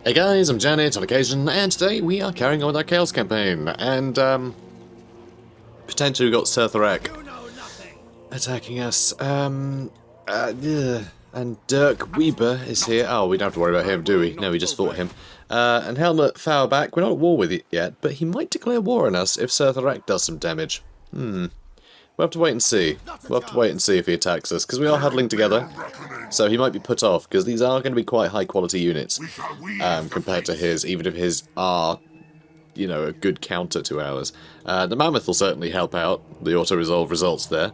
Hey guys, I'm Janet on occasion, and today we are carrying on with our Chaos campaign, and potentially we've got Throt attacking us, and Dirk Weber is here. Oh, we don't have to worry about him, do we? No, we just fought him. And Helmut Fauerback, we're not at war with it yet, but he might declare war on us if Throt does some damage. We'll have to wait and see. We'll have to wait and see if he attacks us, because we are huddling together. So he might be put off, because these are going to be quite high quality units compared to his, even if his are, you know, a good counter to ours. The Mammoth will certainly help out the auto-resolve results there.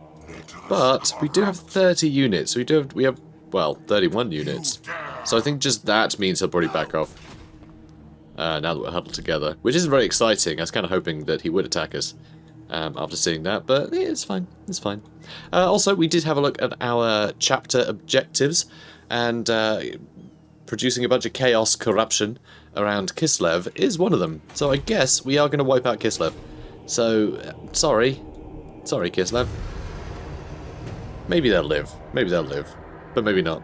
But we do have 30 units. We have, well, 31 units. So I think just that means he'll probably back off. Now that we're huddled together. Which isn't very exciting. I was kind of hoping that he would attack us. After seeing that, but yeah, it's fine, it's fine. Also, we did have a look at our chapter objectives, and producing a bunch of chaos corruption around Kislev is one of them. So I guess we are going to wipe out Kislev. So, sorry Kislev. Maybe they'll live, but maybe not.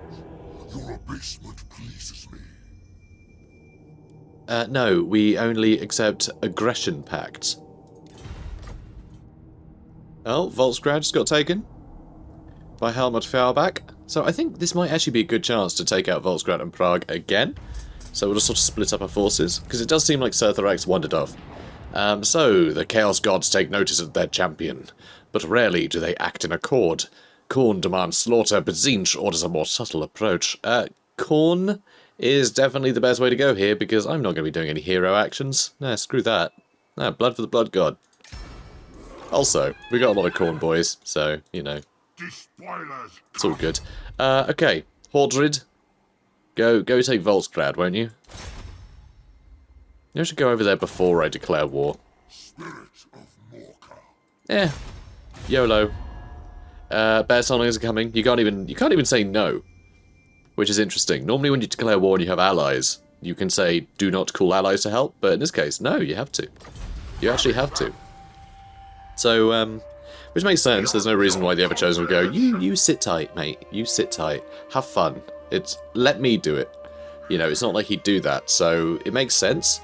Your abasement pleases me. No, we only accept aggression pacts. Oh, Volksgrad just got taken by Helmut Fauerback. So I think this might actually be a good chance to take out Volksgrad and Prague again. So we'll just sort of split up our forces, because it does seem like Throt wandered off. So, the Chaos Gods take notice of their champion, but rarely do they act in accord. Khorne demands slaughter, but Tzeentch orders a more subtle approach. Khorne is definitely the best way to go here, because I'm not going to be doing any hero actions. Nah, screw that. Nah, blood for the blood god. Also, we got a lot of Khorne boys, so, you know, it's all good. Okay, Hordred, go take Volksgrad, won't you? You should go over there before I declare war. YOLO. Bear Sonnings are coming. You can't even say no, which is interesting. Normally, when you declare war and you have allies, you can say do not call allies to help, but in this case, no, you have to. You actually have to. So, which makes sense. There's no reason why the Everchosen would go, you sit tight, mate. You sit tight. Have fun. Let me do it. You know, it's not like he'd do that, so it makes sense.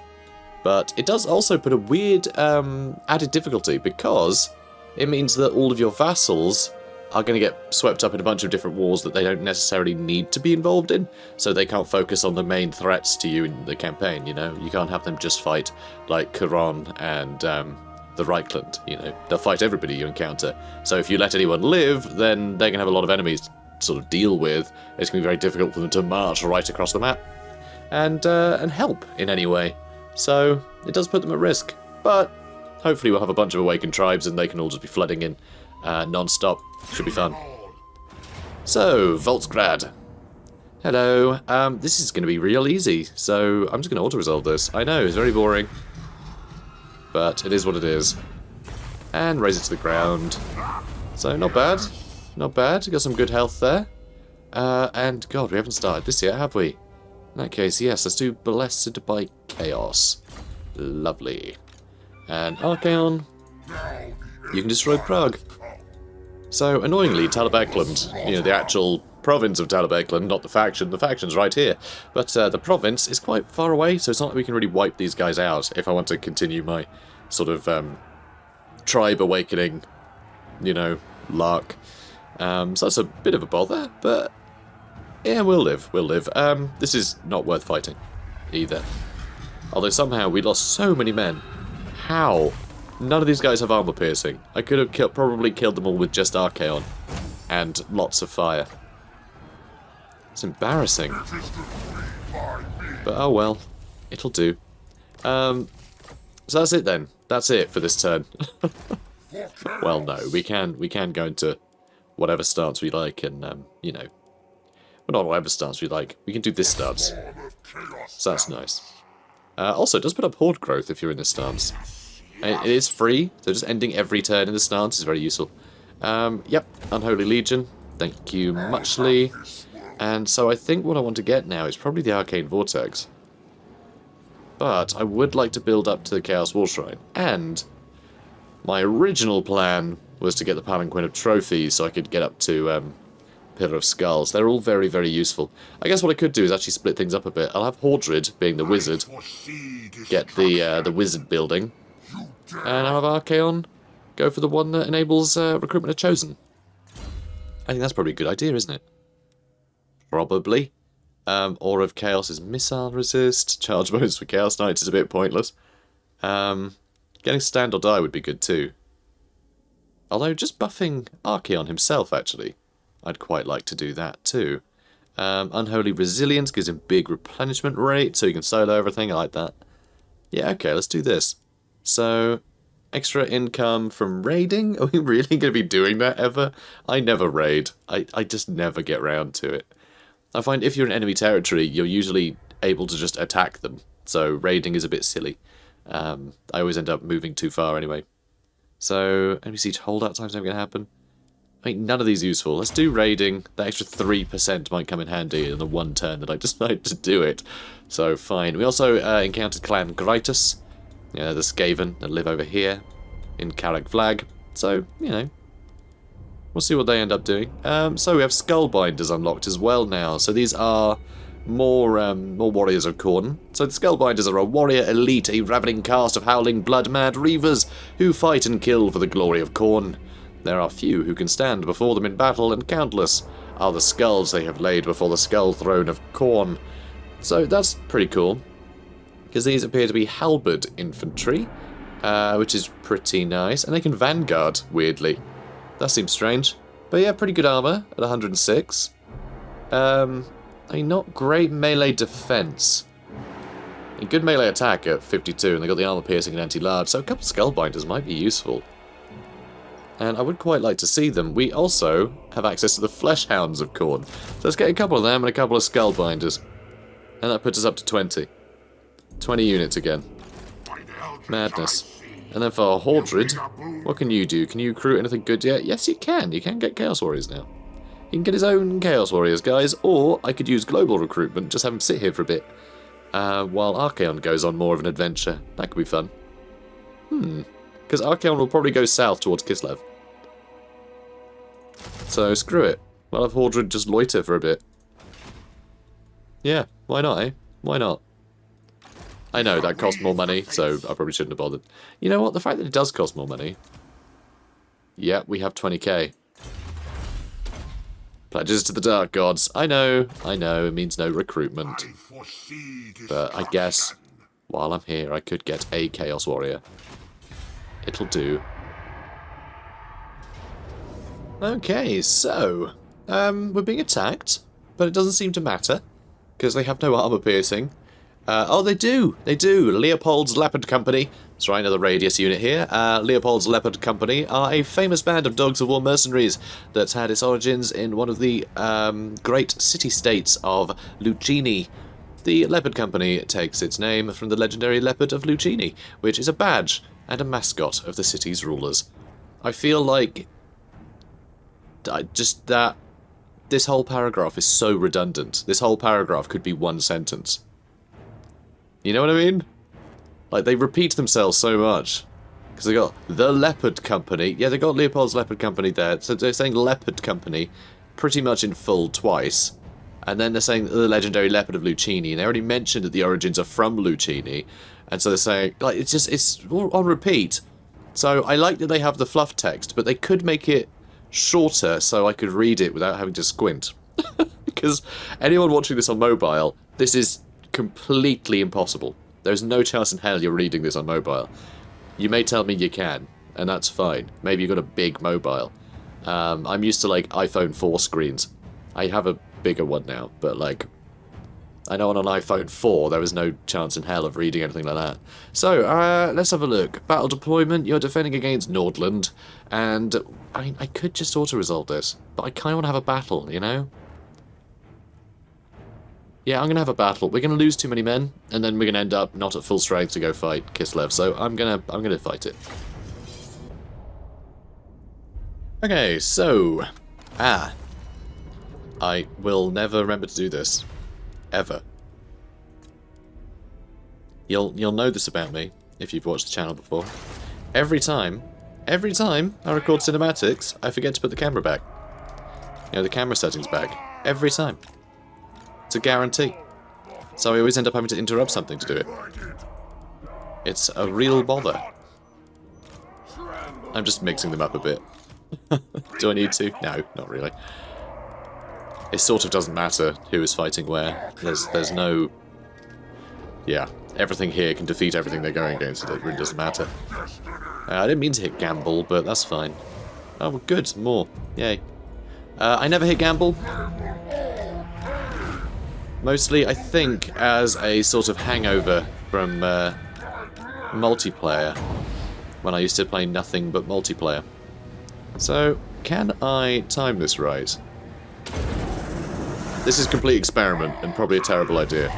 But it does also put a weird, added difficulty, because it means that all of your vassals are going to get swept up in a bunch of different wars that they don't necessarily need to be involved in, so they can't focus on the main threats to you in the campaign, you know? You can't have them just fight, like, Quran and, the Reichland, you know, they'll fight everybody you encounter. So if you let anyone live, then they're going to have a lot of enemies to sort of deal with. It's going to be very difficult for them to march right across the map and help in any way. So it does put them at risk. But hopefully we'll have a bunch of awakened tribes and they can all just be flooding in non-stop. Should be fun. So, Volksgrad. Hello. This is going to be real easy, so I'm just going to auto-resolve this. I know, it's very boring. But it is what it is. And raise it to the ground. So, not bad. Not bad. Got some good health there. And, God, we haven't started this yet, have we? In that case, yes, let's do Blessed by Chaos. Lovely. And Archaon, you can destroy Prague. So, annoyingly, Talabecland, you know, the actual province of Talabecland, not the faction. The faction's right here. But the province is quite far away, so it's not like we can really wipe these guys out if I want to continue my sort of tribe awakening, you know, lark. So that's a bit of a bother, but yeah, we'll live. This is not worth fighting either. Although somehow we lost so many men. How? None of these guys have armor piercing. I could have probably killed them all with just Archaon and lots of fire. It's embarrassing. But oh well, it'll do. So that's it then. That's it for this turn. Well, no, we can go into whatever stance we like, and you know, well, not whatever stance we like. We can do this stance. So that's nice. Also, it does put up horde growth if you're in this stance. It is free, so just ending every turn in the stance is very useful. Yep, Unholy Legion. Thank you muchly. And so I think what I want to get now is probably the Arcane Vortex. But I would like to build up to the Chaos War Shrine. And my original plan was to get the Palanquin of Trophies so I could get up to Pillar of Skulls. They're all very, very useful. I guess what I could do is actually split things up a bit. I'll have Hordred, being the wizard, get the wizard building, and I'll have Archaon go for the one that enables recruitment of Chosen. I think that's probably a good idea, isn't it? Probably. Aura of Chaos is missile resist. Charge bonus for Chaos Knights is a bit pointless. Getting Stand or Die would be good too. Although just buffing Archaon himself, actually, I'd quite like to do that too. Unholy Resilience gives him big replenishment rate, so you can solo everything. I like that. Yeah, okay, let's do this. So, extra income from raiding? Are we really going to be doing that ever? I never raid. I just never get round to it. I find if you're in enemy territory, you're usually able to just attack them. So raiding is a bit silly. I always end up moving too far anyway. So, enemy siege holdout time's never going to happen. I mean, none of these are useful. Let's do raiding. That extra 3% might come in handy in the one turn that I decide to do it. So, fine. We also encountered Clan Grytus. Yeah, the Skaven that live over here in Carag Flag. So, you know, we'll see what they end up doing. So we have Skullbinders unlocked as well now. So these are more warriors of Khorne. So the Skullbinders are a warrior elite, a ravening cast of howling blood-mad reavers who fight and kill for the glory of Khorne. There are few who can stand before them in battle, and countless are the skulls they have laid before the skull throne of Khorne. So that's pretty cool, because these appear to be halberd infantry, which is pretty nice, and they can vanguard, weirdly. That seems strange. But yeah, pretty good armor at 106. I mean, not great melee defense. A good melee attack at 52, and they got the armor piercing and anti-large, so a couple of Skullbinders might be useful. And I would quite like to see them. We also have access to the Fleshhounds of Khorne. So let's get a couple of them and a couple of Skullbinders. And that puts us up to 20. 20 units again. Madness. And then for Hordred, what can you do? Can you recruit anything good yet? Yes, you can. You can get Chaos Warriors now. He can get his own Chaos Warriors, guys. Or I could use global recruitment, just have him sit here for a bit. While Archaon goes on more of an adventure. That could be fun. Because Archaon will probably go south towards Kislev. So, screw it. We'll have Hordred just loiter for a bit. Yeah, why not, eh? Why not? I know, that costs more money, so I probably shouldn't have bothered. You know what? The fact that it does cost more money... Yeah, we have 20k. Pledges to the Dark Gods. I know, it means no recruitment. But I guess, while I'm here, I could get a Chaos Warrior. It'll do. Okay, so... we're being attacked, but it doesn't seem to matter, because they have no armor piercing. Oh, they do! They do! Leopold's Leopard Company. That's right, another Radious unit here. Leopold's Leopard Company are a famous band of Dogs of War mercenaries that's had its origins in one of the great city-states of Lucini. The Leopard Company takes its name from the legendary Leopard of Lucini, which is a badge and a mascot of the city's rulers. I feel like... this whole paragraph is so redundant. This whole paragraph could be one sentence. You know what I mean? Like, they repeat themselves so much. Because they got the Leopard Company. Yeah, they got Leopold's Leopard Company there. So they're saying Leopard Company pretty much in full twice. And then they're saying the legendary Leopard of Lucini. And they already mentioned that the origins are from Lucini. And so they're saying, like, it's all on repeat. So I like that they have the fluff text, but they could make it shorter so I could read it without having to squint. Because anyone watching this on mobile, this is completely impossible. There's no chance in hell you're reading this on mobile. You may tell me you can, and that's fine. Maybe you've got a big mobile. I'm used to, like, iPhone 4 screens. I have a bigger one now, but, like, I know on an iPhone 4 there was no chance in hell of reading anything like that. So, let's have a look. Battle deployment, you're defending against Nordland, and I mean, I could just auto-resolve this, but I kind of want to have a battle, you know? Yeah, I'm going to have a battle. We're going to lose too many men, and then we're going to end up not at full strength to go fight Kislev, so I'm going to fight it. Okay, so... I will never remember to do this. Ever. You'll know this about me, if you've watched the channel before. Every time I record cinematics, I forget to put the camera back. You know, the camera setting's back. Every time. It's a guarantee. So I always end up having to interrupt something to do it. It's a real bother. I'm just mixing them up a bit. Do I need to? No, not really. It sort of doesn't matter who is fighting where. There's no... Yeah, everything here can defeat everything they're going against. It really doesn't matter. I didn't mean to hit Gamble, but that's fine. Oh, well, good. More. Yay. I never hit Gamble. Mostly, I think, as a sort of hangover from multiplayer. When I used to play nothing but multiplayer. So, can I time this right? This is a complete experiment, and probably a terrible idea.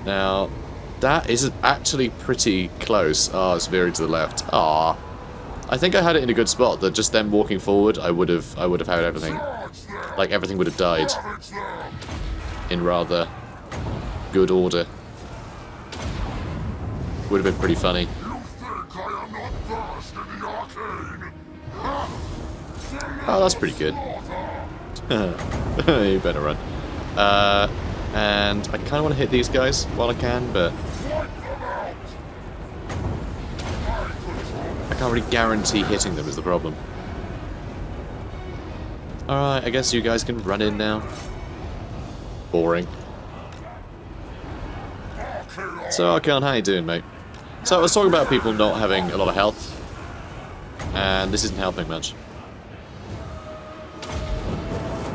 Now, that is actually pretty close. Oh, it's veering to the left. Ah, I think I had it in a good spot. That just them walking forward, I would have had everything. Like everything would have died in rather good order. Would have been pretty funny. Oh, that's pretty good. You better run. And I kind of want to hit these guys while I can, but I can't really guarantee hitting them is the problem. Alright, I guess you guys can run in now. Boring. So, Archaon, how you doing, mate? So, I was talking about people not having a lot of health, and this isn't helping much.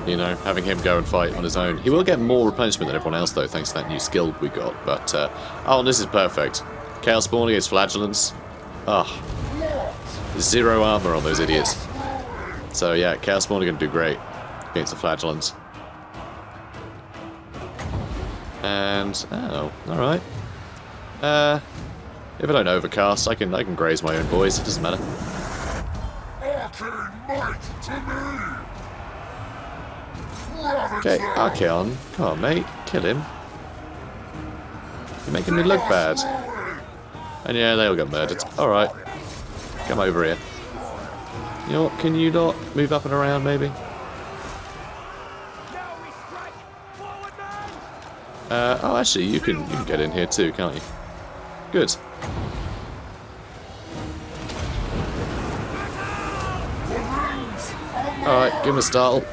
You know, having him go and fight on his own. He will get more replenishment than everyone else, though, thanks to that new skill we got. But, oh, this is perfect. Chaos Spawn against Flagellants. Ugh. 0 armor on those idiots. So, yeah, Chaos Spawn are going to do great against the Flagellants. And, oh, alright. If I don't overcast, I can graze my own boys. It doesn't matter. Okay, Archaon, come on, mate, kill him. You're making me look bad. And yeah, they all got murdered. Alright. Come over here. You know what, can you not move up and around, maybe? Oh, actually, you can get in here too, can't you? Good. Alright, give him a startle.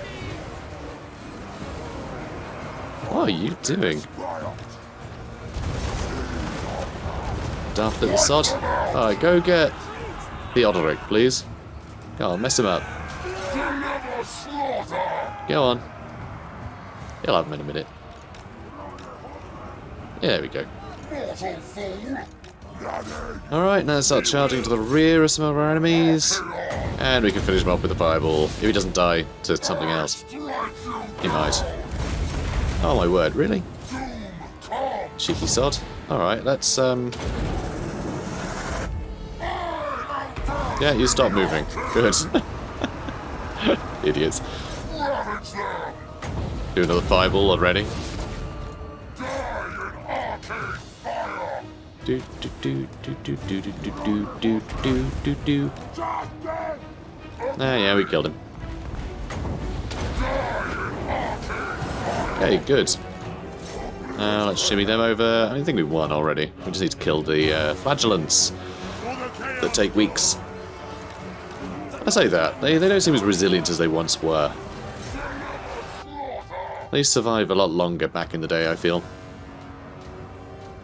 What are you doing? Daft little sod. Alright, go get Theodoric, please. Go on, mess him up. Go on. You'll have him in a minute. Yeah, there we go. Alright, now start charging to the rear of some of our enemies. And we can finish him off with a fireball. If he doesn't die to something else. He might. Oh my word, really? Cheeky sod. Alright, let's yeah, you stop moving. Good. Idiots. Do another fireball already. Do do do do do do do do do do do do. Ah, yeah, we killed him. Okay, good. Now let's shimmy them over. I think we won already. We just need to kill the flagellants that take weeks. I say that. They don't seem as resilient as they once were. They survive a lot longer back in the day, I feel.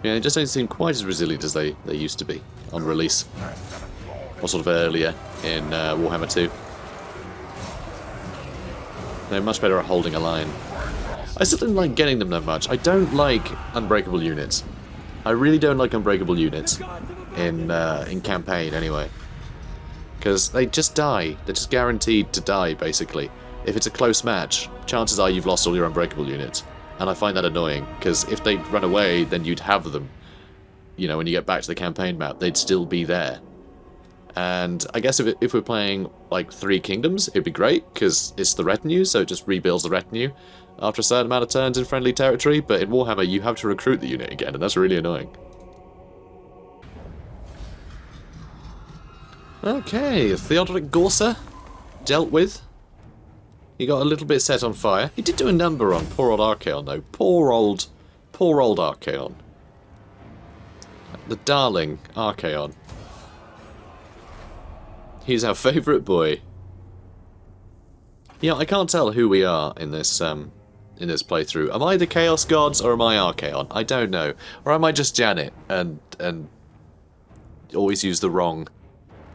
Yeah, they just don't seem quite as resilient as they used to be on release. Or sort of earlier in Warhammer 2. They're much better at holding a line. I still didn't like getting them that much. I don't like unbreakable units. I really don't like unbreakable units. In campaign, anyway. Because they just die. They're just guaranteed to die, basically. If it's a close match, chances are you've lost all your unbreakable units. And I find that annoying, because if they'd run away, then you'd have them. You know, when you get back to the campaign map, they'd still be there. And I guess if we're playing, like, 3 Kingdoms, it'd be great, because it's the retinue, so it just rebuilds the retinue after a certain amount of turns in friendly territory, but in Warhammer, you have to recruit the unit again, and that's really annoying. Okay, Theodoric Gorsa dealt with. He got a little bit set on fire. He did do a number on poor old Archaon, though. Poor old Archaon. The darling Archaon. He's our favourite boy. Yeah, I can't tell who we are in this playthrough. Am I the Chaos Gods or am I Archaon? I don't know. Or am I just Janet and always use the wrong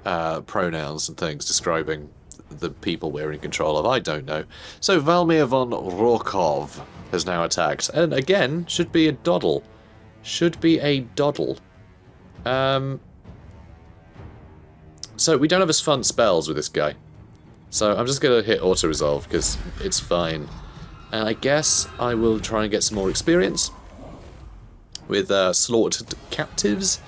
pronouns and things describing the people we're in control of? I don't know. So Valmir von Rokov has now attacked. And again, should be a doddle. Should be a doddle. So we don't have as fun spells with this guy. So I'm just going to hit auto-resolve because it's fine. And I guess I will try and get some more experience with slaughtered captives.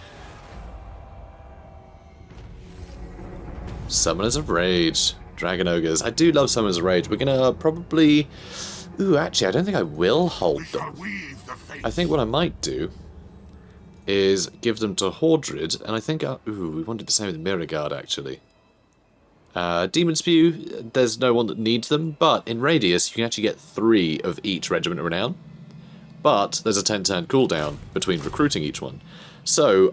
Summoners of Rage. Dragon Ogres. I do love Summoners of Rage. We're going to probably... Ooh, actually, I don't think I will hold them. I think what I might do is give them to Hordred, and I think... ooh, we wanted the same with Mirror Guard, actually. Demon Spew, there's no one that needs them, but in Radius you can actually get 3 of each Regiment of Renown. But there's a 10-turn cooldown between recruiting each one. So,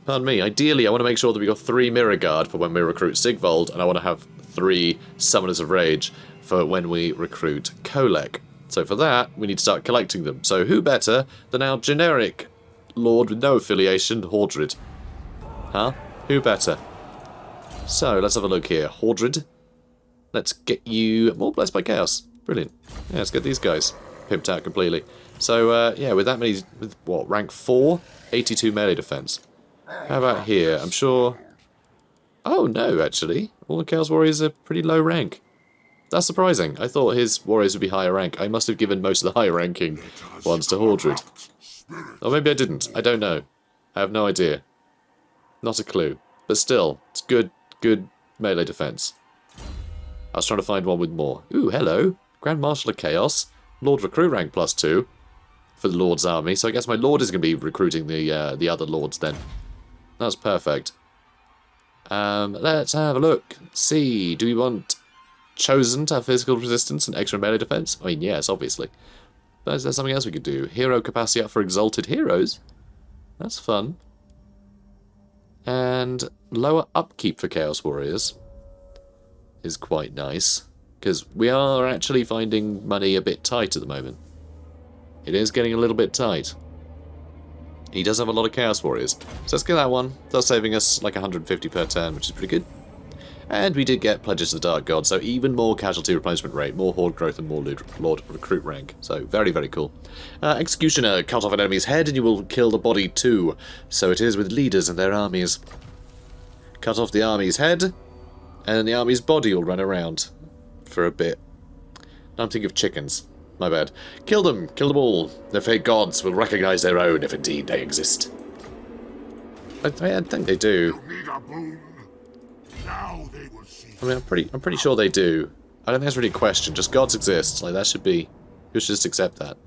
pardon me, ideally I want to make sure that we got 3 Mirror Guard for when we recruit Sigvold, and I want to have 3 Summoners of Rage for when we recruit Kolek. So for that, we need to start collecting them. So who better than our generic Lord with no affiliation, Hordred? Huh? Who better? So, let's have a look here. Hordred. Let's get you more Blessed by Chaos. Brilliant. Yeah, let's get these guys pimped out completely. So, yeah, with that many... with what, rank 4? 82 melee defense. How about here? I'm sure... Oh, no, actually. All the Chaos Warriors are pretty low rank. That's surprising. I thought his warriors would be higher rank. I must have given most of the higher ranking ones to Hordred. Or maybe I didn't. I don't know. I have no idea. Not a clue. But still, it's good melee defense. I was trying to find one with more. Ooh, hello. Grand Marshal of Chaos. Lord Recruit rank +2 for the Lord's army. So I guess my Lord is going to be recruiting the other Lords then. That's perfect. Let's have a look. Let's see. Do we want Chosen to have physical resistance and extra melee defense? I mean, yes, obviously. But is there something else we could do? Hero capacity up for Exalted Heroes. That's fun. And lower upkeep for Chaos Warriors is quite nice, because we are actually finding money a bit tight at the moment. It is getting a little bit tight. He does have a lot of Chaos Warriors, so let's get that one. That's saving us like 150 per turn, which is pretty good. And we did get Pledges to the Dark God, so even more casualty replenishment rate, more Horde growth, and more Lord Recruit rank. So very, very cool. Executioner, cut off an enemy's head and you will kill the body too. So it is with leaders and their armies. Cut off the army's head, and then the army's body will run around for a bit. Now I'm thinking of chickens. My bad. Kill them all. The fake gods will recognize their own if indeed they exist. I think they do. I mean, I'm pretty sure they do. I don't think that's really a question. Just gods exist. Like, that should be... You should just accept that.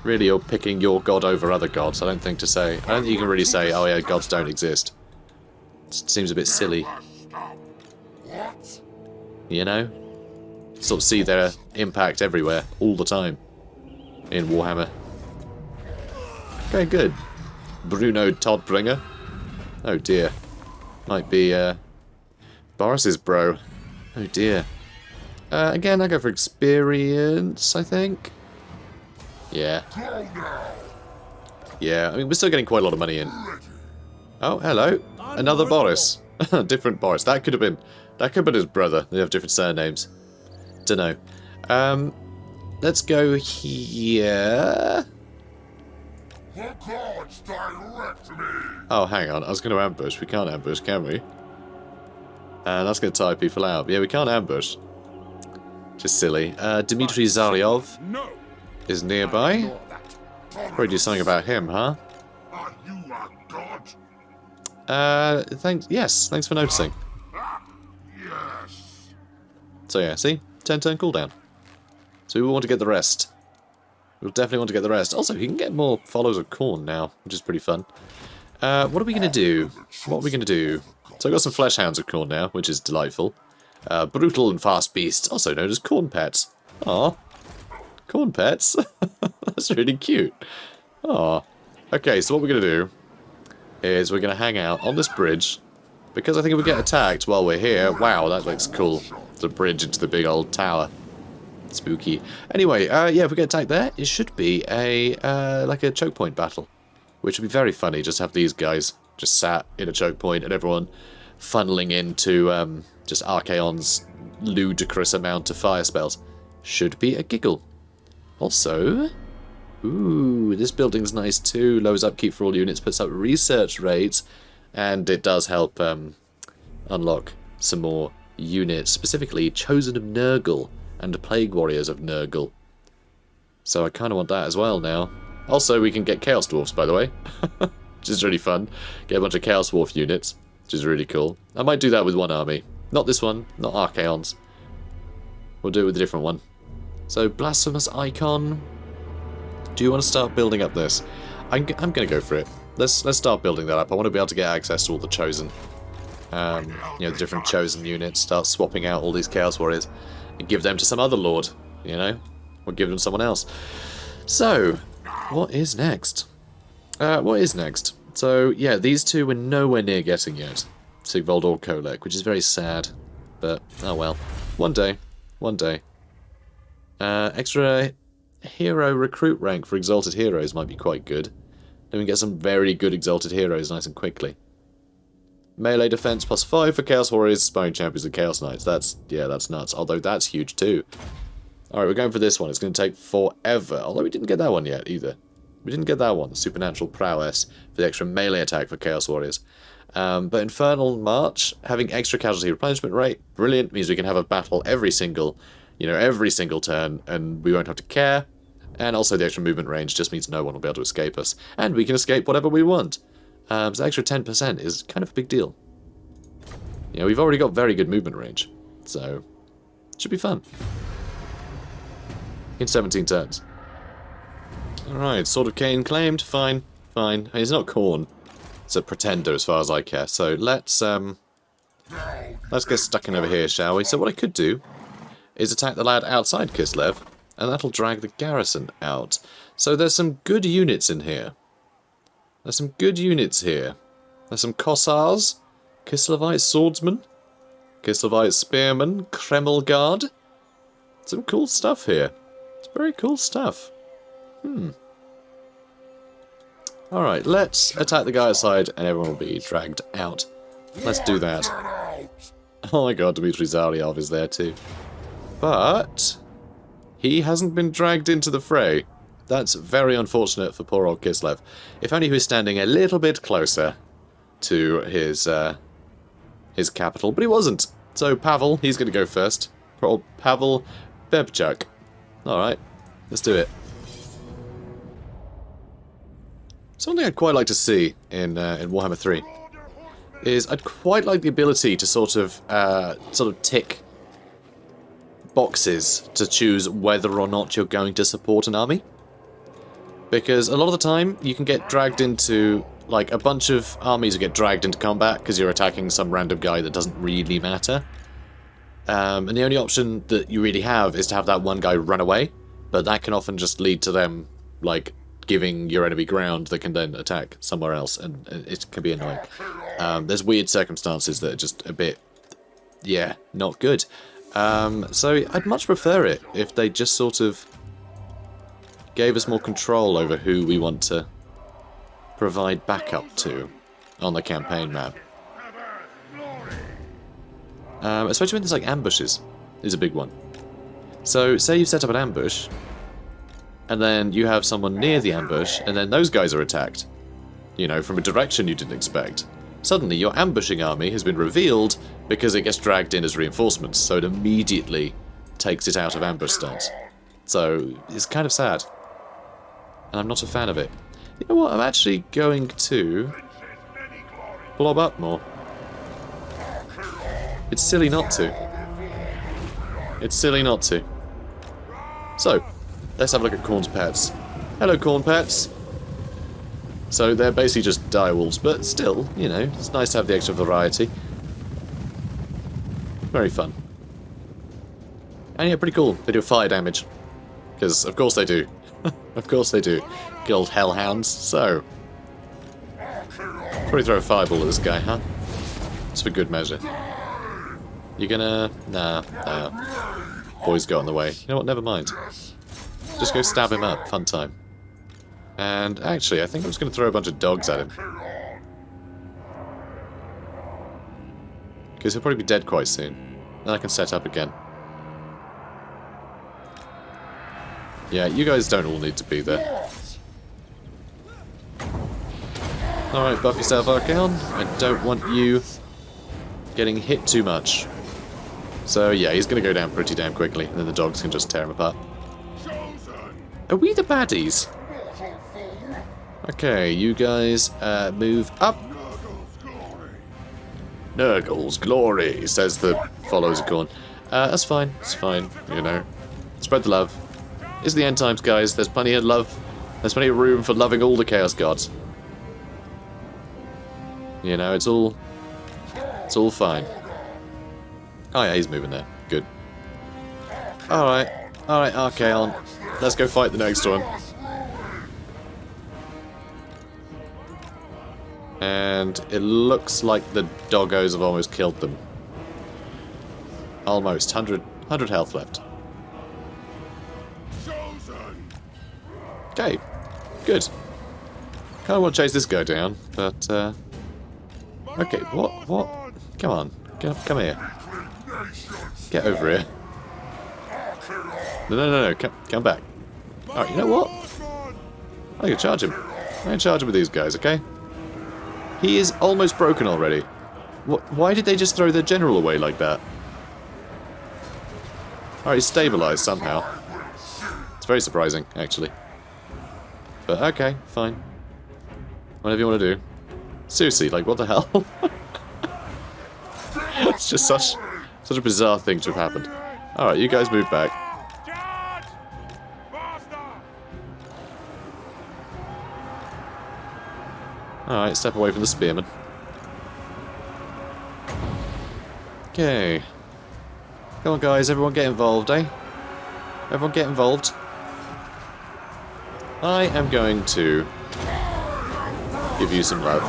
Really, you're picking your god over other gods. I don't think you can really say, oh yeah, gods don't exist. It seems a bit silly. You know? Sort of see their impact everywhere, all the time. In Warhammer. Okay, good. Bruno Toddbringer. Oh dear. Might be, Boris's bro. Oh dear. Again, I go for experience, I think. Yeah. Yeah, I mean, we're still getting quite a lot of money in. Oh, hello. Another Boris. Different Boris. That could have been his brother. They have different surnames. Dunno. Let's go here. Oh, hang on. I was going to ambush. We can't ambush, can we? And that's going to tire people out. Yeah, we can't ambush. Just silly. Dmitry Zaryov is nearby. Probably do something about him, huh? Are you a god? Thanks. Yes, thanks for noticing. Yes. So yeah, see? 10-turn cooldown. So we will want to get the rest. We'll definitely want to get the rest. Also, you can get more followers of Khorne now, which is pretty fun. What are we going to do? So I've got some Flesh Hounds of Khorne now, which is delightful. Brutal and fast beasts, also known as corn pets. Aw. Corn pets? That's really cute. Aw. Okay, so what we're going to do is we're going to hang out on this bridge. Because I think if we get attacked while we're here... Wow, that looks cool. The bridge into the big old tower. Spooky. Anyway, yeah, if we get attacked there, it should be a like a choke point battle, which would be very funny. Just have these guys just sat in a choke point and everyone funneling into just Archaon's ludicrous amount of fire spells. Should be a giggle. Also, ooh, this building's nice too. Lowers upkeep for all units, puts up research rates, and it does help unlock some more units, specifically Chosen of Nurgle and Plague Warriors of Nurgle. So I kind of want that as well now. Also, we can get Chaos Dwarfs, by the way, which is really fun. Get a bunch of Chaos Dwarf units, which is really cool. I might do that with one army. Not this one, not Archaon's. We'll do it with a different one. So, Blasphemous Icon. Do you want to start building up this? I'm going to go for it. Let's start building that up. I want to be able to get access to all the Chosen. You know, the different Chosen units. Start swapping out all these Chaos Warriors. And give them to some other lord, you know? Or give them to someone else. So, what is next? What is next? So, yeah, these two we're nowhere near getting yet. Sigvold or Kolek, which is very sad. But, oh well. One day. One day. Extra hero recruit rank for Exalted Heroes might be quite good. Then we can get some very good Exalted Heroes nice and quickly. Melee defense +5 for Chaos Warriors, Sparring Champions, and Chaos Knights. That's nuts. Although that's huge too. Alright, we're going for this one. It's going to take forever. Although we didn't get that one yet either. We didn't get that one. The Supernatural Prowess for the extra melee attack for Chaos Warriors. But Infernal March, having extra casualty replenishment rate, brilliant. Means we can have a battle every single turn, and we won't have to care. And also the extra movement range just means no one will be able to escape us. And we can escape whatever we want. So the extra 10% is kind of a big deal. You know, we've already got very good movement range, so it should be fun. In 17 turns. Alright, Sword of Cain claimed. Fine, fine. I mean, it's not Khorne. It's a pretender as far as I care. So let's get stuck in over here, shall we? So what I could do is attack the lad outside Kislev, and that'll drag the garrison out. So there's some good units in here. There's some good units here. There's some Kossars, Kislevite Swordsmen, Kislevite Spearmen, Kreml Guard. Some cool stuff here. It's very cool stuff. Alright, let's attack the guy outside and everyone will be dragged out. Let's do that. Oh my god, Dmitry Zaryov is there too. But he hasn't been dragged into the fray. That's very unfortunate for poor old Kislev. If only he was standing a little bit closer to his capital, but he wasn't. So Pavel, he's going to go first. Poor old Pavel Bebchuk. Alright, let's do it. Something I'd quite like to see in Warhammer 3 is I'd quite like the ability to sort of tick boxes to choose whether or not you're going to support an army. Because a lot of the time, you can get dragged into, like, a bunch of armies will get dragged into combat because you're attacking some random guy that doesn't really matter. And the only option that you really have is to have that one guy run away, but that can often just lead to them, like, giving your enemy ground that can then attack somewhere else, and it can be annoying. There's weird circumstances that are just a bit, yeah, not good. So I'd much prefer it if they just sort of gave us more control over who we want to provide backup to on the campaign map. Especially when there's like ambushes is a big one. So say you set up an ambush and then you have someone near the ambush and then those guys are attacked, you know, from a direction you didn't expect. Suddenly your ambushing army has been revealed because it gets dragged in as reinforcements, so it immediately takes it out of ambush stance. So it's kind of sad. And I'm not a fan of it. You know what, I'm actually going to blob up more. It's silly not to. It's silly not to. So, let's have a look at Khorne's pets. Hello, Khorne pets. So they're basically just direwolves, but still, you know, it's nice to have the extra variety. Very fun. And yeah, pretty cool. They do fire damage. Because, of course they do. Of course they do. Guild hellhounds. So, probably throw a fireball at this guy, huh? It's for good measure. You gonna... Nah. Boys got in the way. You know what, never mind. Just go stab him up. Fun time. And actually, I think I'm just gonna throw a bunch of dogs at him. Because he'll probably be dead quite soon. Then I can set up again. Yeah, you guys don't all need to be there. Alright, buff yourself, Archaon. I don't want you getting hit too much. So yeah, he's going to go down pretty damn quickly, and then the dogs can just tear him apart. Are we the baddies? Okay, you guys move up. Nurgle's glory, says the followers of Gorn. That's fine, it's fine, you know. Spread the love. It's the end times, guys. There's plenty of love. There's plenty of room for loving all the Chaos Gods. You know, it's all fine. Oh yeah, he's moving there. Good. Alright, Archaon. Let's go fight the next one. And it looks like the doggos have almost killed them. Almost. 100 health left. Okay, good. Kind of want to chase this guy down, but okay, what? Come on, come here. Get over here. No, come back. Alright, you know what? I can charge him. I can charge him with these guys, okay? He is almost broken already. Why did they just throw their general away like that? Alright, he's stabilized somehow. It's very surprising, actually. But okay, fine. Whatever you want to do. Seriously, like, what the hell? It's just such a bizarre thing to have happened. Alright, you guys move back. Alright, step away from the spearman. Okay. Come on, guys, everyone get involved, eh? Everyone get involved. I am going to give you some love.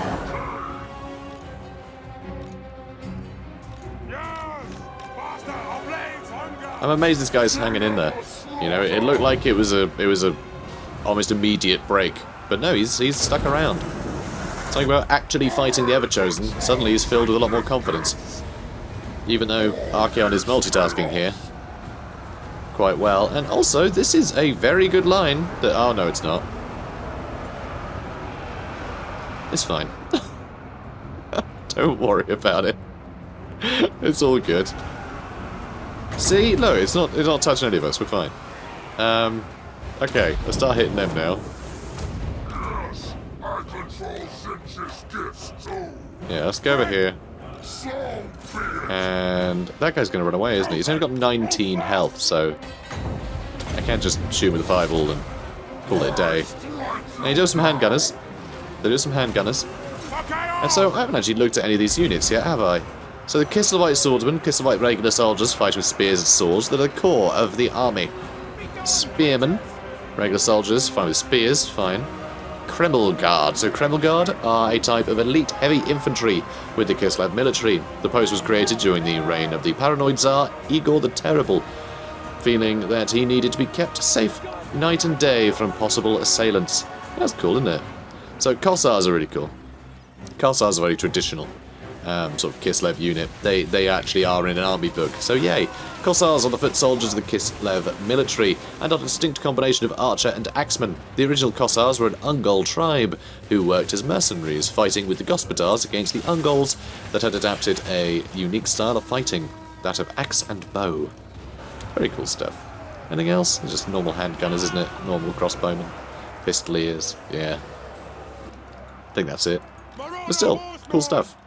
I'm amazed this guy's hanging in there. You know, it looked like it was a almost immediate break, but no, he's stuck around. Talking about actually fighting the Everchosen, suddenly he's filled with a lot more confidence. Even though Archaon is multitasking here quite well. And also, this is a very good line that... Oh, no, it's not. It's fine. Don't worry about it. It's all good. See? No, it's not touching any of us. We're fine. Okay, let's start hitting them now. Yeah, let's go over here. And that guy's going to run away, isn't he? He's only got 19 health, so I can't just shoot him with a fireball and call it a day. And he does some handgunners. They do some handgunners. And so I haven't actually looked at any of these units yet, have I? So the Kislevite swordsmen, Kislevite regular soldiers fight with spears and swords that are the core of the army. Spearmen, regular soldiers, fight with spears, fine. Kreml Guard. So Kreml Guard are a type of elite heavy infantry with the Kislev military. The post was created during the reign of the paranoid Tsar Igor the Terrible, feeling that he needed to be kept safe night and day from possible assailants. That's cool, isn't it? So Kossars are really cool. Kossars are very traditional sort of Kislev unit. They actually are in an army book. So yay! Kossars are the foot soldiers of the Kislev military, and are a distinct combination of archer and axeman. The original Kossars were an Ungol tribe, who worked as mercenaries, fighting with the Gospodars against the Ungols that had adapted a unique style of fighting, that of axe and bow. Very cool stuff. Anything else? It's just normal handgunners, isn't it? Normal crossbowmen. Pistoliers, yeah. I think that's it. But still, cool stuff.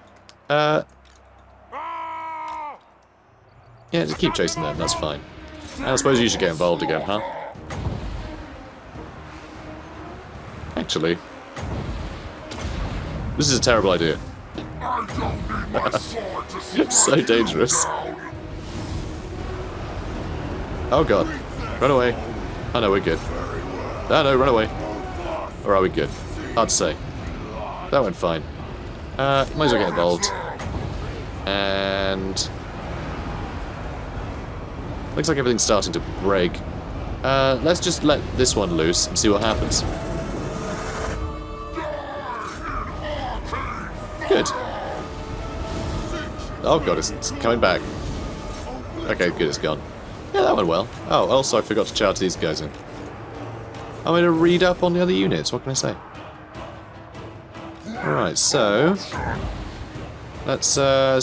Yeah, just keep chasing them, that's fine. And I suppose you should get involved again, huh? Actually, this is a terrible idea. It's so dangerous. Oh god. Run away. Oh no, we're good. Oh no, run away. Or are we good? Hard to say. That went fine. Might as well get involved. And... looks like everything's starting to break. Let's just let this one loose and see what happens. Good. Oh god, it's coming back. Okay, good, it's gone. Yeah, that went well. Oh, also I forgot to charge these guys in. I'm going to read up on the other units, what can I say? Alright, so... let's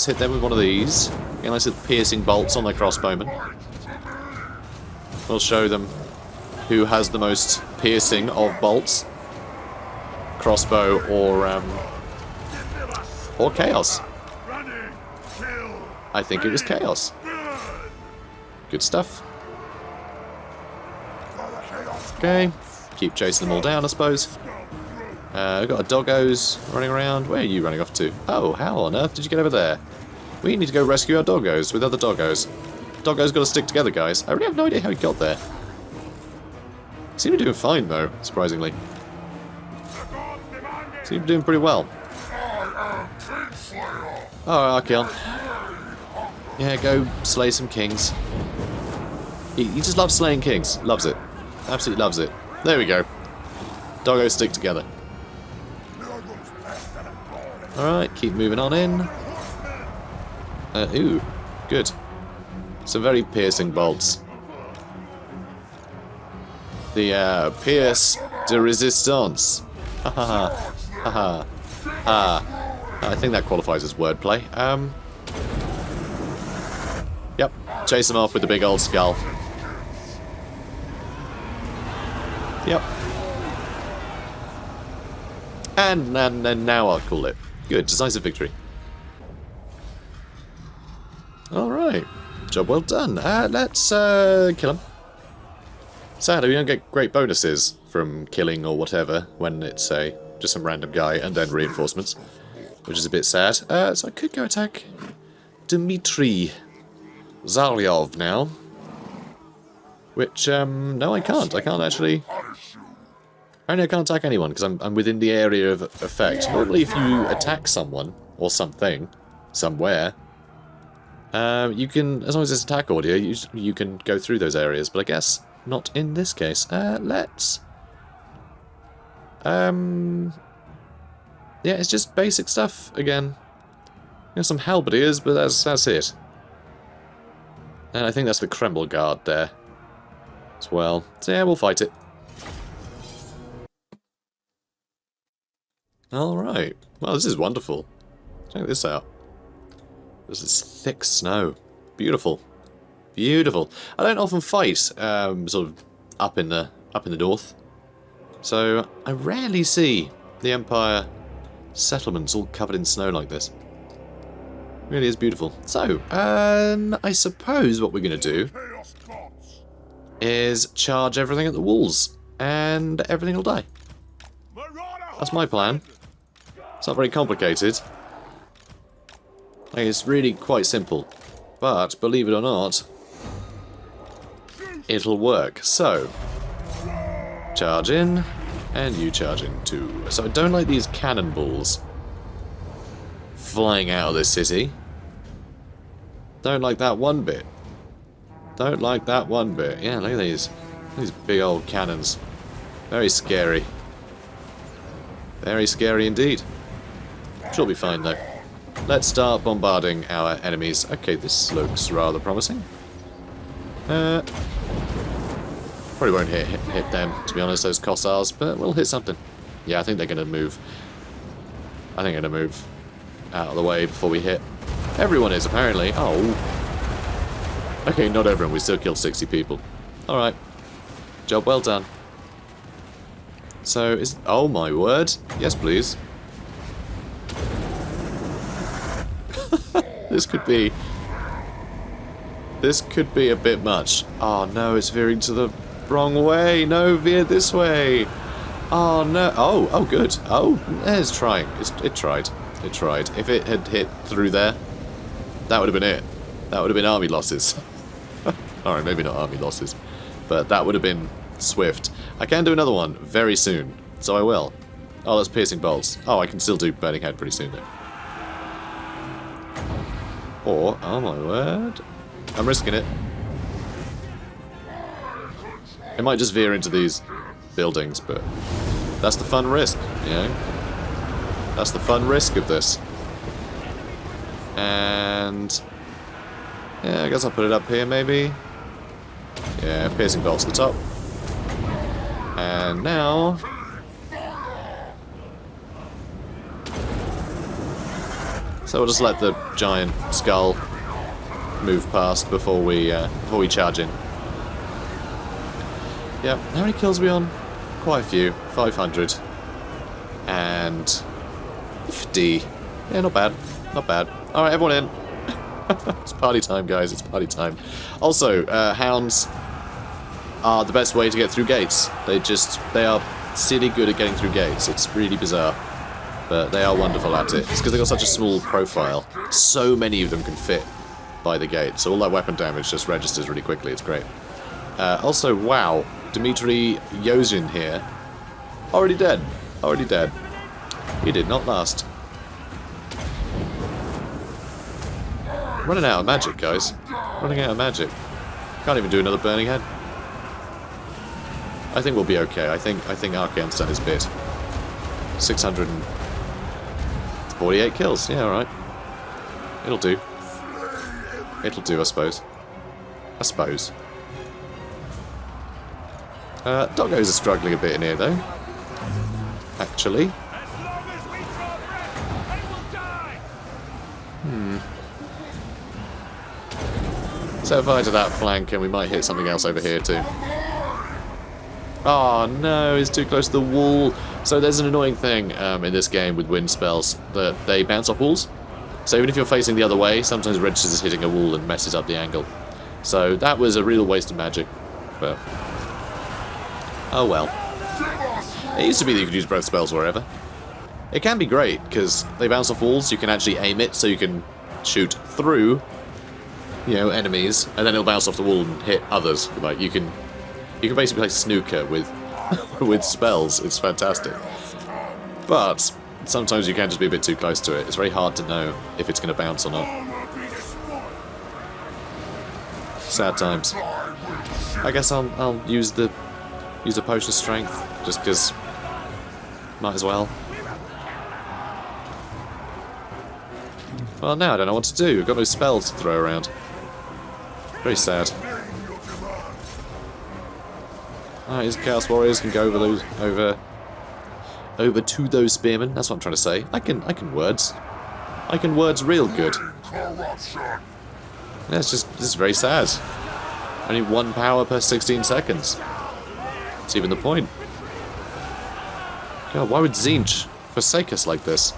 hit them with one of these. Get nice little piercing bolts on their crossbowmen. We'll show them who has the most piercing of bolts. Crossbow or Chaos. I think it was Chaos. Good stuff. Okay, keep chasing them all down, I suppose. We've got a doggos running around. Where are you running off to? Oh, how on earth did you get over there? We need to go rescue our doggos with other doggos. Doggos got to stick together, guys. I really have no idea how he got there. Seem to be doing fine, though, surprisingly. Seem to be doing pretty well. Oh, Archaon. Yeah, go slay some kings. He just loves slaying kings. Loves it. Absolutely loves it. There we go. Doggos stick together. Alright, keep moving on in. Ooh, good. Some very piercing bolts. The, pierce de resistance. Ha ha ha. Ha ha. Ah. I think that qualifies as wordplay. Yep, chase them off with the big old skull. Yep. And now I'll call it. Good, decisive victory. Alright. Job well done. Let's kill him. Sadly, we don't get great bonuses from killing or whatever when it's just some random guy and then reinforcements, which is a bit sad. So I could go attack Dmitry Zaryov now. Which, no I can't. I can't actually... Apparently I can't attack anyone because I'm within the area of effect. Normally if you attack someone, or something, somewhere, you can, as long as it's attack audio, you can go through those areas, but I guess not in this case. Let's... yeah, it's just basic stuff again. There's some halberdiers, but that's it. And I think that's the Kreml Guard there as well. So yeah, we'll fight it. Alright. Well, this is wonderful. Check this out. This is thick snow. Beautiful. Beautiful. I don't often fight sort of up in the north. So I rarely see the Empire settlements all covered in snow like this. It really is beautiful. So, I suppose what we're going to do is charge everything at the walls, and everything will die. That's my plan. It's not very complicated. Like, it's really quite simple. But, believe it or not, it'll work. So, charge in, and you charge in too. So I don't like these cannonballs flying out of the city. Don't like that one bit. Don't like that one bit. Yeah, look at these big old cannons. Very scary. Very scary indeed. She'll be fine though. Let's start bombarding our enemies. Okay, this looks rather promising. Probably won't hit them, to be honest, those Kossars, but we'll hit something. Yeah, I think they're going to move. I think they're going to move out of the way before we hit. Everyone is, apparently. Oh. Okay, not everyone. We still killed 60 people. Alright. Job well done. So, is... oh my word. Yes, please. This could be a bit much. Oh no, it's veering to the wrong way. No, veer this way. Oh no. Oh, good. Oh, it's trying. It tried. It tried. If it had hit through there, that would have been it. That would have been army losses. Alright, maybe not army losses. But that would have been swift. I can do another one very soon, so I will. Oh, that's piercing bolts. Oh, I can still do burning head pretty soon, though. Or, oh my word, I'm risking it. It might just veer into these buildings, but that's the fun risk, you know? That's the fun risk of this. And yeah, I guess I'll put it up here, maybe. Yeah, piercing bolts at the top. And now... so we'll just let the giant skull move past before we charge in. Yep, how many kills are we on? Quite a few. 500. And 50. Yeah, not bad. Not bad. Alright, everyone in. It's party time, guys. It's party time. Also, hounds are the best way to get through gates. They are silly good at getting through gates. It's really bizarre. But they are wonderful at it. It's because they've got such a small profile. So many of them can fit by the gate. So all that weapon damage just registers really quickly. It's great. Also, wow. Dmitry Yozhin here. Already dead. Already dead. He did not last. Running out of magic, guys. Running out of magic. Can't even do another burning head. I think we'll be okay. I think Archaon's done his bit. 648 kills. Yeah, alright. It'll do. It'll do, I suppose. I suppose. Doggos are struggling a bit in here, though. Actually. Set fire to that flank and we might hit something else over here too. Oh no, it's too close to the wall. So there's an annoying thing in this game with wind spells that they bounce off walls. So even if you're facing the other way, sometimes it registers as hitting a wall and messes up the angle. So that was a real waste of magic. But oh well. It used to be that you could use both spells wherever. It can be great because they bounce off walls. You can actually aim it so you can shoot through, you know, enemies, and then it'll bounce off the wall and hit others. Like you can basically play snooker with with spells. It's fantastic. But sometimes you can just be a bit too close to it. It's very hard to know if it's going to bounce or not. Sad times. I guess I'll use the potion of strength just because might as well. Well, now I don't know what to do. I've got no spells to throw around. Very sad. Alright, these Chaos Warriors can go over to those spearmen. That's what I'm trying to say. I can words. I can words real good. Yeah, it's just very sad. Only 1 power per 16 seconds. That's even the point. God, why would Tzeentch forsake us like this?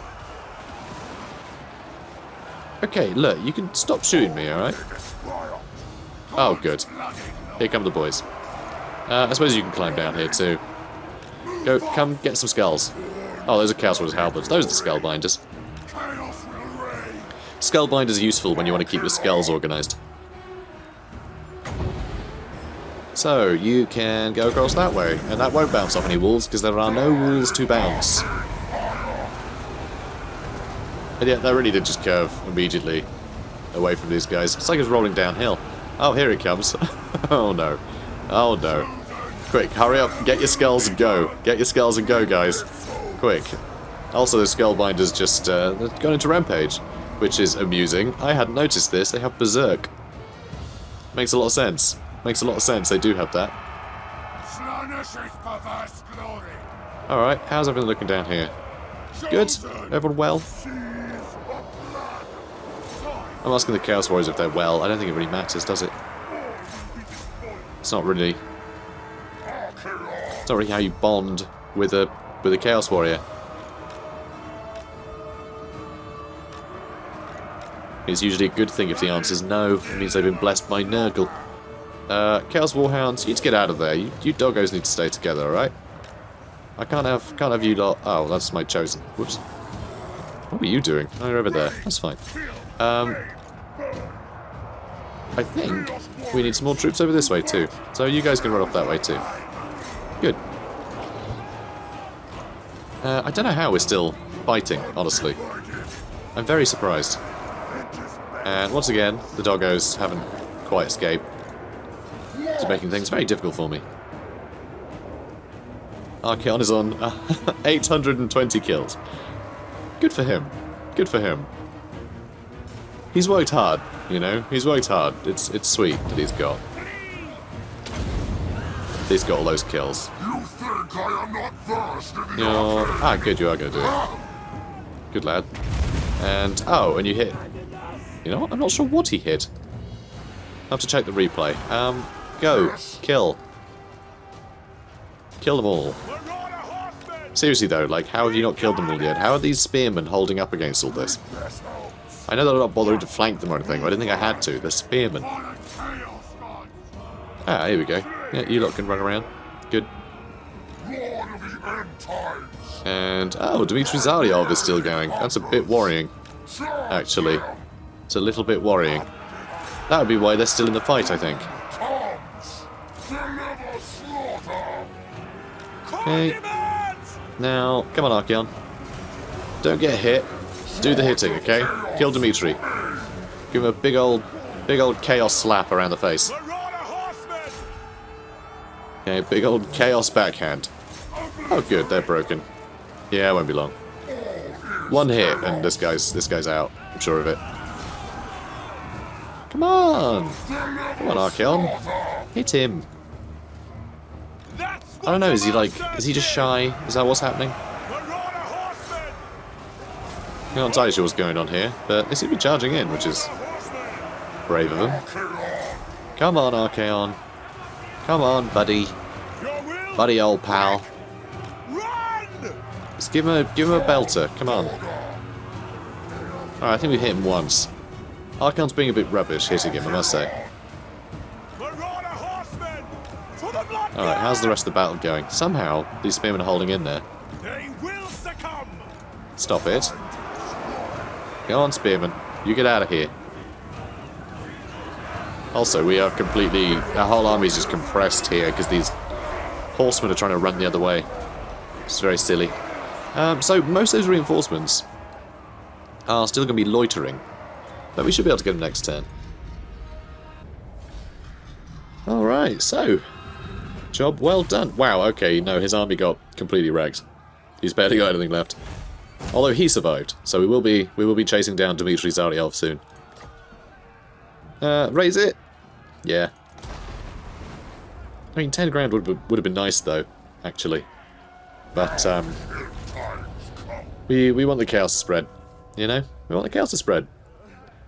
Okay, look, you can stop shooting me, alright? Oh, good. Here come the boys. I suppose you can climb down here too. Go, come get some skulls. Oh, those are Chaos Warriors' halberds. Those are the Skullbinders. Skullbinders are useful when you want to keep your skulls organised. So, you can go across that way, and that won't bounce off any walls because there are no walls to bounce. And yeah, that really did just curve immediately away from these guys. It's like it's rolling downhill. Oh, here it comes. Oh no. Oh no. Quick, hurry up, get your skulls and go. Get your skulls and go, guys. Quick. Also, the Skullbinders just they've gone into Rampage, which is amusing. I hadn't noticed this. They have Berserk. Makes a lot of sense. Makes a lot of sense, they do have that. Alright, how's everything looking down here? Good? Everyone well? I'm asking the Chaos Warriors if they're well. I don't think it really matters, does it? It's not really how you bond with a Chaos Warrior. It's usually a good thing if the answer's no. It means they've been blessed by Nurgle. Chaos Warhounds, you need to get out of there. You doggos need to stay together, alright? I can't have you lot. Oh, that's my chosen. Whoops. What were you doing? Oh, you're over there. That's fine. I think we need some more troops over this way too. So you guys can run off that way too. Good. I don't know how we're still fighting, honestly. I'm very surprised. And once again, the doggos haven't quite escaped. It's making things very difficult for me. Archaon is on 820 kills. Good for him. Good for him. He's worked hard, you know? He's worked hard. It's sweet that he's got all those kills. You think I am not versed in the Good, you are going to do it. Good lad. And, oh, and you hit. You know what? I'm not sure what he hit. I'll have to check the replay. Go. Kill. Kill them all. Seriously though, like, how have you not killed them all yet? How are these spearmen holding up against all this? I know that I'm not bothering to flank them or anything, but I didn't think I had to. They're spearmen. Ah, here we go. Yeah, you lot can run around. Good. And, oh, Dmitry Zaryov is still going. That's a bit worrying, actually. It's a little bit worrying. That would be why they're still in the fight, I think. Okay. Now, come on, Archaon. Don't get hit. Do the hitting, okay? Kill Dmitry. Give him a big old chaos slap around the face. Okay, big old chaos backhand. Oh, good, they're broken. Yeah, it won't be long. One hit, and this guy's out. I'm sure of it. Come on! Come on, Archaon. Hit him. I don't know, is he just shy? Is that what's happening? I'm not entirely sure what's going on here, but they seem to be charging in, which is brave of them. Come on, Archaon. Come on, buddy. Buddy, old pal. Just give him a belter. Come on. Alright, I think we've hit him once. Archaon's being a bit rubbish hitting him, I must say. Alright, how's the rest of the battle going? Somehow, these spearmen are holding in there. Stop it. Go on, spearmen. You get out of here. Also, we are completely... Our whole army's just compressed here, because these horsemen are trying to run the other way. It's very silly. So, most of those reinforcements are still going to be loitering. But we should be able to get them next turn. Alright, so... Job well done. Wow, okay, no, his army got completely wrecked. He's barely got anything left. Although he survived, so we will be chasing down Dmitry Zaryov soon. Raise it? Yeah. I mean, 10 grand would have been nice, though, actually. But, we want the chaos to spread, you know? We want the chaos to spread.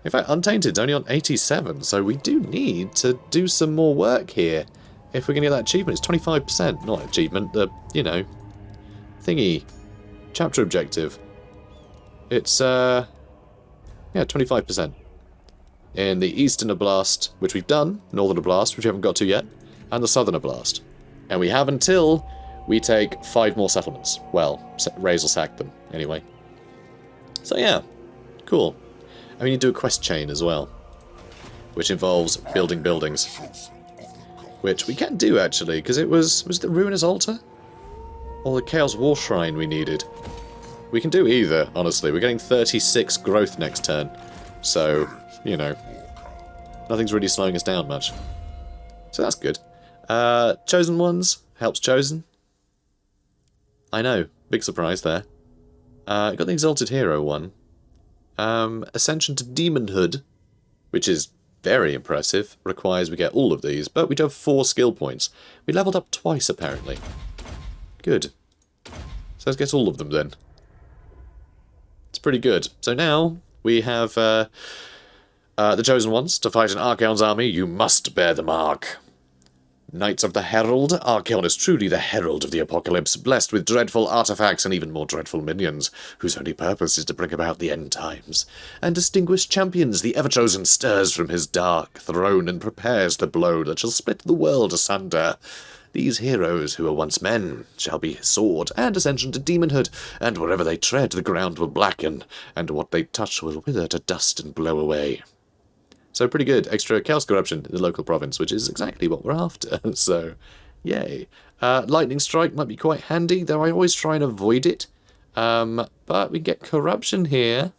In fact, Untainted's only on 87, so we do need to do some more work here. If we're going to get that achievement, it's 25%. Not achievement, the, you know, thingy. Chapter objective. It's, yeah, 25%. In the Eastern Oblast, which we've done, Northern Oblast, which we haven't got to yet, and the Southern Oblast. And we have until we take 5 more settlements. Well, raise or sack them, anyway. So yeah, cool. And we need to do a quest chain as well, which involves building buildings. Which we can do, actually, because it was it the Ruinous Altar? Or the Chaos War Shrine we needed? We can do either, honestly. We're getting 36 growth next turn. So, you know, nothing's really slowing us down much. So that's good. Chosen Ones helps Chosen. I know, big surprise there. Got the Exalted Hero one. Ascension to Demonhood, which is very impressive. Requires we get all of these, but we do have 4 skill points. We leveled up twice, apparently. Good. So let's get all of them then. It's pretty good. So now we have the Chosen Ones. To fight an Archaon's army, you must bear the mark. Knights of the Herald, Archaon is truly the herald of the apocalypse, blessed with dreadful artifacts and even more dreadful minions, whose only purpose is to bring about the end times. And distinguished champions, the Everchosen stirs from his dark throne and prepares the blow that shall split the world asunder. These heroes, who were once men, shall be sword and ascension to demonhood, and wherever they tread the ground will blacken, and what they touch will wither to dust and blow away. So pretty good. Extra chaos corruption in the local province, which is exactly what we're after. So, yay. Lightning strike might be quite handy, though I always try and avoid it. But we get corruption here.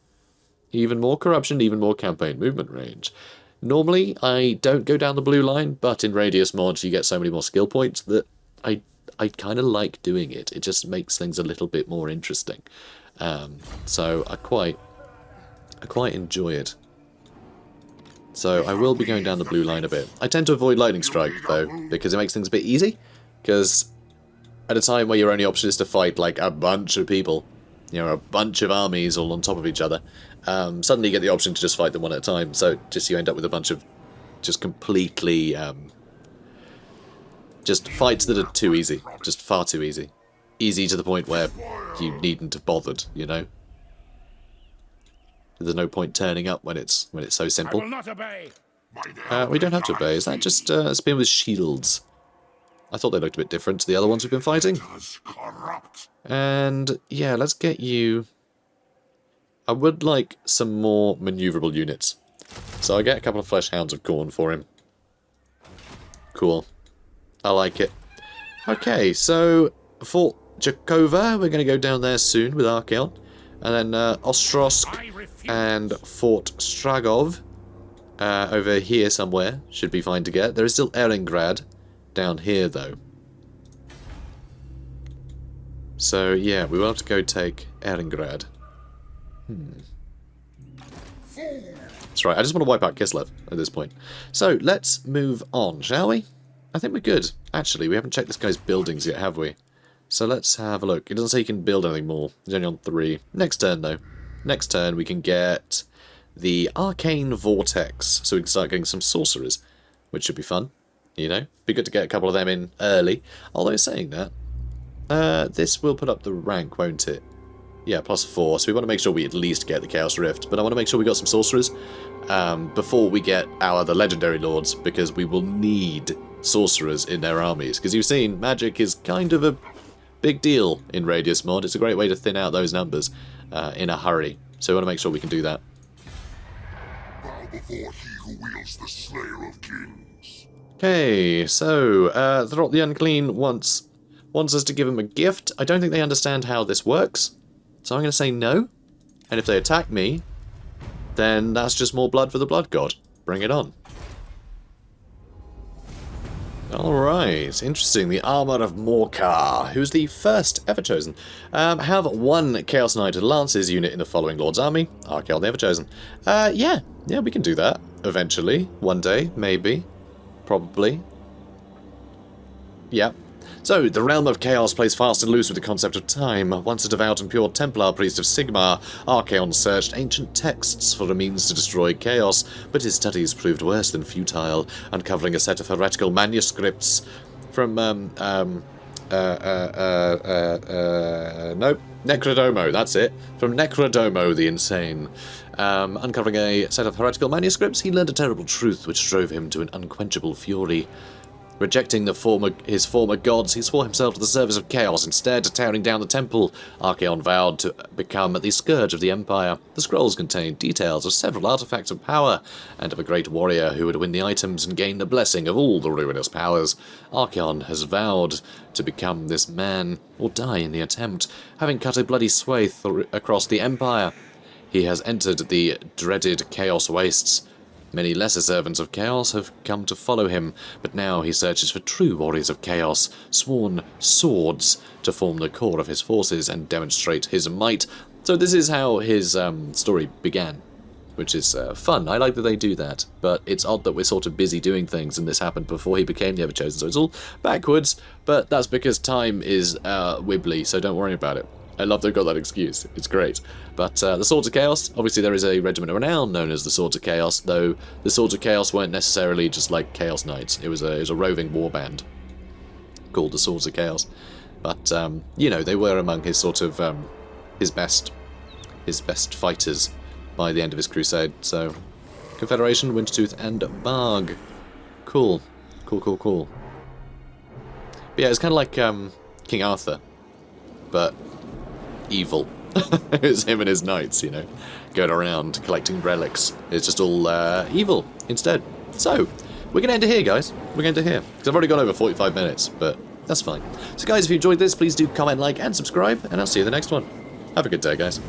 Even more corruption, even more campaign movement range. Normally, I don't go down the blue line, but in Radious mods you get so many more skill points that I kind of like doing it. It just makes things a little bit more interesting. So I quite enjoy it. So I will be going down the blue line a bit. I tend to avoid Lightning Strike, though, because it makes things a bit easy. Because at a time where your only option is to fight, like, a bunch of people, you know, a bunch of armies all on top of each other, suddenly you get the option to just fight them one at a time. So just you end up with a bunch of just completely, just fights that are too easy. Just far too easy. Easy to the point where you needn't have bothered, you know? There's no point turning up when it's so simple. I will not obey. We don't have to obey. Is that just spear with shields? I thought they looked a bit different to the other ones we've been fighting. And yeah, let's get you. I would like some more maneuverable units, so I get a couple of flesh hounds of Gorn for him. Cool, I like it. Okay, so Fort Jakova, we're going to go down there soon with Archaon. And then Ostrosk and Fort Stragov over here somewhere should be fine to get. There is still Eringrad down here, though. So, yeah, we will have to go take Eringrad. That's right, I just want to wipe out Kislev at this point. So, let's move on, shall we? I think we're good. Actually, we haven't checked this guy's buildings yet, have we? So let's have a look. It doesn't say you can build anything more. He's only on 3. Next turn, though. Next turn, we can get the Arcane Vortex. So we can start getting some sorcerers, which should be fun. You know? Be good to get a couple of them in early. Although, saying that, this will put up the rank, won't it? Yeah, +4. So we want to make sure we at least get the Chaos Rift. But I want to make sure we got some sorcerers before we get the Legendary Lords, because we will need sorcerers in their armies. Because you've seen, magic is kind of a big deal in Radious mod. It's a great way to thin out those numbers in a hurry. So we want to make sure we can do that. Bow before he who wields the Slayer of Kings. Okay, so Throt the Unclean wants us to give him a gift. I don't think they understand how this works, so I'm going to say no. And if they attack me, then that's just more blood for the Blood God. Bring it on. Alright, interesting. The Armour of Morcar, who's the first Everchosen. Have 1 Chaos Knight Lances unit in the following Lord's army. Archaon The Everchosen. Yeah, we can do that. Eventually. One day, maybe. Probably. Yeah. So, the Realm of Chaos plays fast and loose with the concept of time. Once a devout and pure Templar priest of Sigmar, Archaon searched ancient texts for a means to destroy chaos, but his studies proved worse than futile, uncovering a set of heretical manuscripts from, nope, Necrodomo, that's it. From Necrodomo the Insane. Uncovering a set of heretical manuscripts, he learned a terrible truth which drove him to an unquenchable fury. Rejecting his former gods, he swore himself to the service of chaos. Instead, tearing down the temple, Archaon vowed to become the scourge of the Empire. The scrolls contained details of several artifacts of power, and of a great warrior who would win the items and gain the blessing of all the ruinous powers. Archaon has vowed to become this man, or die in the attempt, having cut a bloody swathe across the Empire. He has entered the dreaded Chaos Wastes. Many lesser servants of Chaos have come to follow him, but now he searches for true warriors of Chaos, sworn swords, to form the core of his forces and demonstrate his might. So this is how his story began, which is fun. I like that they do that, but it's odd that we're sort of busy doing things, and this happened before he became the Everchosen, so it's all backwards, but that's because time is wibbly, so don't worry about it. I love they've got that excuse. It's great. But the Swords of Chaos, obviously there is a regiment of renown known as the Swords of Chaos, though the Swords of Chaos weren't necessarily just like Chaos Knights. It was a roving warband called the Swords of Chaos. But, you know, they were among his sort of, his best fighters by the end of his crusade. So, Confederation, Wintertooth, and Varg. Cool. Cool. But yeah, it's kind of like King Arthur, but evil. It's him and his knights, you know, going around collecting relics. It's just all evil instead. So, we're going to end it here, guys. We're going to end it here. Because I've already gone over 45 minutes, but that's fine. So, guys, if you enjoyed this, please do comment, like, and subscribe, and I'll see you in the next one. Have a good day, guys.